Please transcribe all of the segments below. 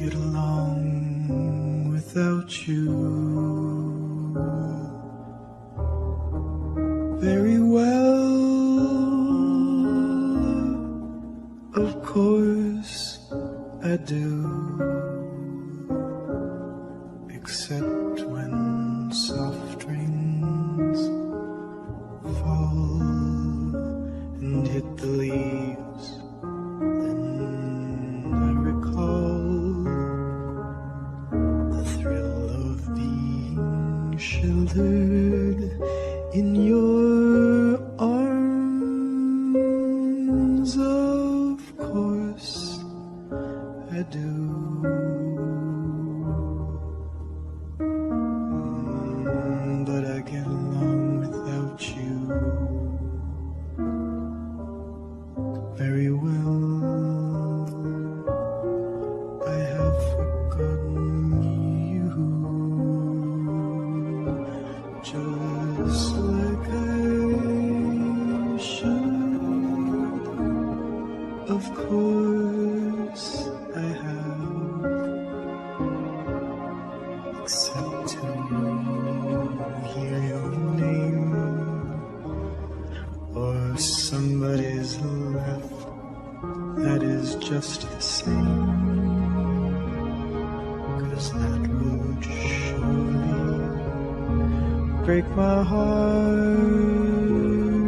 get along without you very well. Of course I do, except when soft rains fall and hit the leaves. Then I recall the thrill of being sheltered in your arms. Of course I do. But I get along without you very well. I have forgotten you, just like I should. Of course I have, except to hear your name or somebody's laugh. That is just the same, 'cause that would surely break my heart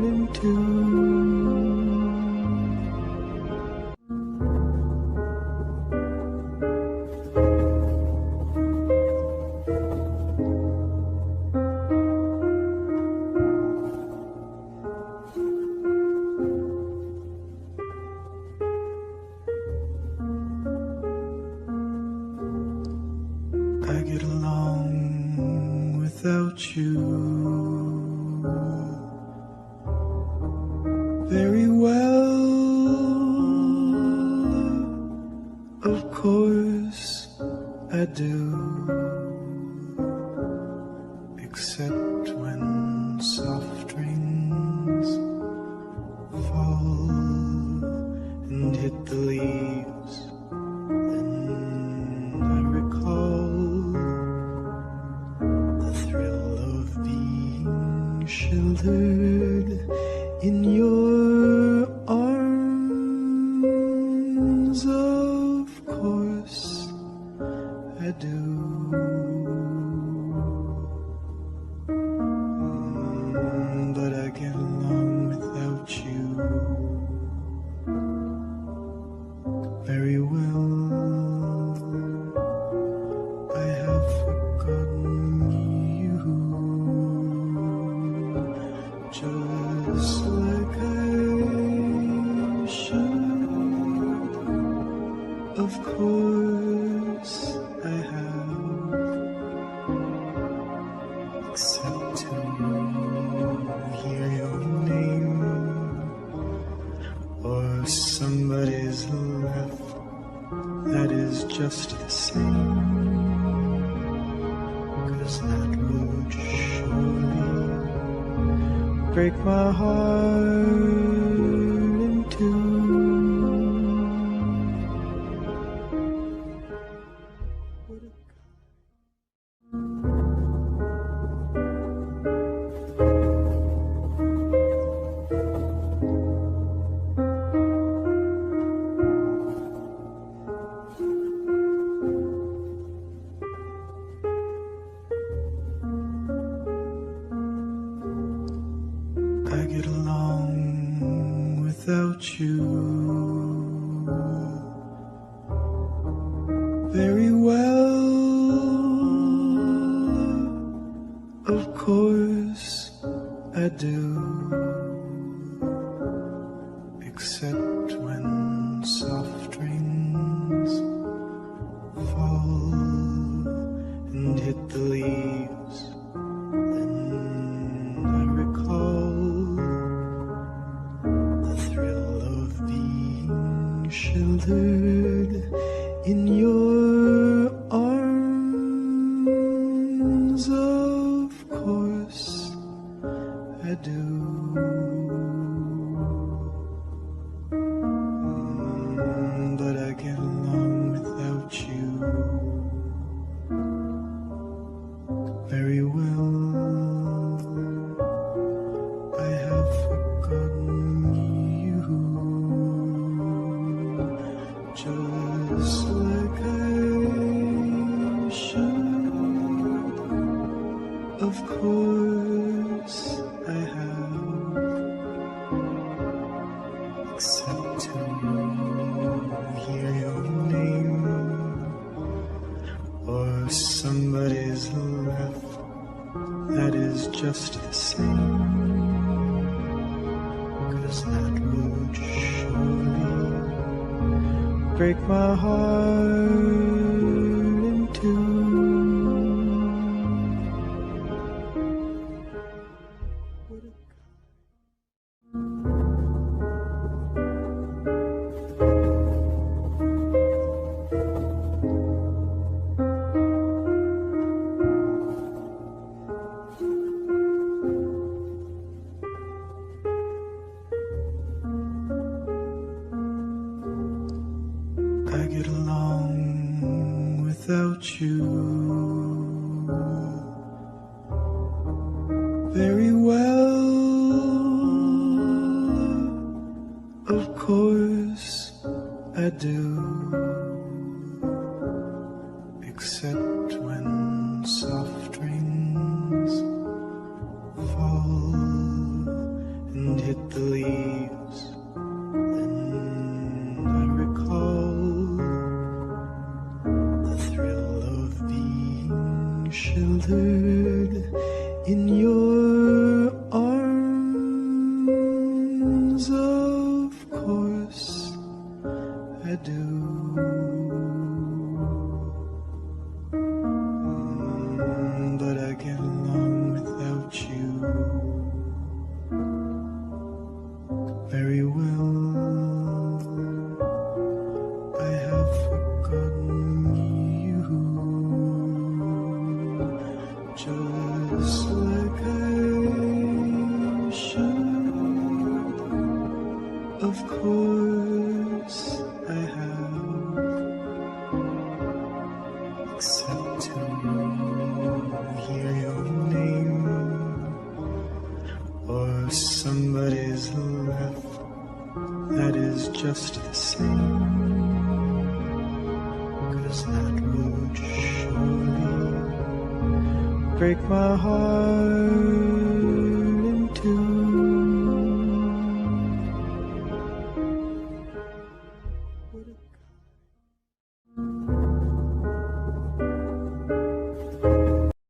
in two. I get along without you very well. Of course I do, except when soft rains fall and hit the leaves. Then I recall the thrill of being sheltered in your arms. Of course I do. But I get along without you very well. I have forgotten you, just like I should. Of course I have, except to hear your name or somebody's laugh. That is just the same, 'cause that would surely break my heart in two. I get along without you very well. Of course I do, except when soft rains fall and hit the leaves. Then I recall the thrill of being sheltered in your arms. Of course I do. But I get along without you except to hear your name or somebody's laugh that is just the same, 'cause that would surely break my heart in two. I get along without you very well. Of course I do, except when soft rains fall and hit the leaves. Then I recall the thrill of being sheltered in your arms. Of course I do. But I get along without you very well. I have forgotten you, just like I should. Of course I have, except to hear your name or somebody's laugh that is just the same, 'cause that would surely break my heart